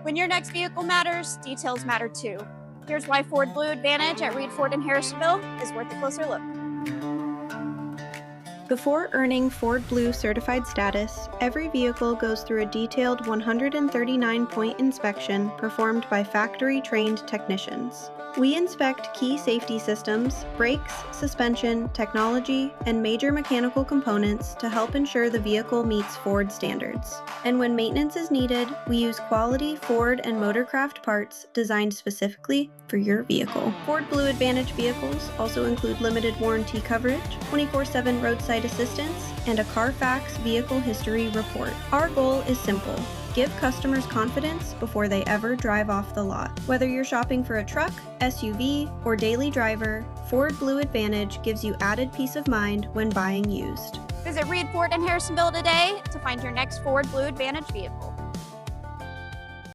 When your next vehicle matters, details matter too. Here's why Ford Blue Advantage at Reed Ford in Harrisonville is worth a closer look. Before earning Ford Blue certified status, every vehicle goes through a detailed 139-point inspection performed by factory-trained technicians. We inspect key safety systems, brakes, suspension, technology, and major mechanical components to help ensure the vehicle meets Ford standards. And when maintenance is needed, we use quality Ford and Motorcraft parts designed specifically for your vehicle. Ford Blue Advantage vehicles also include limited warranty coverage, 24/7 roadside assistance, and a Carfax vehicle history report. Our goal is simple: give customers confidence before they ever drive off the lot. Whether you're shopping for a truck, SUV, or daily driver, Ford Blue Advantage gives you added peace of mind when buying used. Visit Reed Ford in Harrisonville today to find your next Ford Blue Advantage vehicle.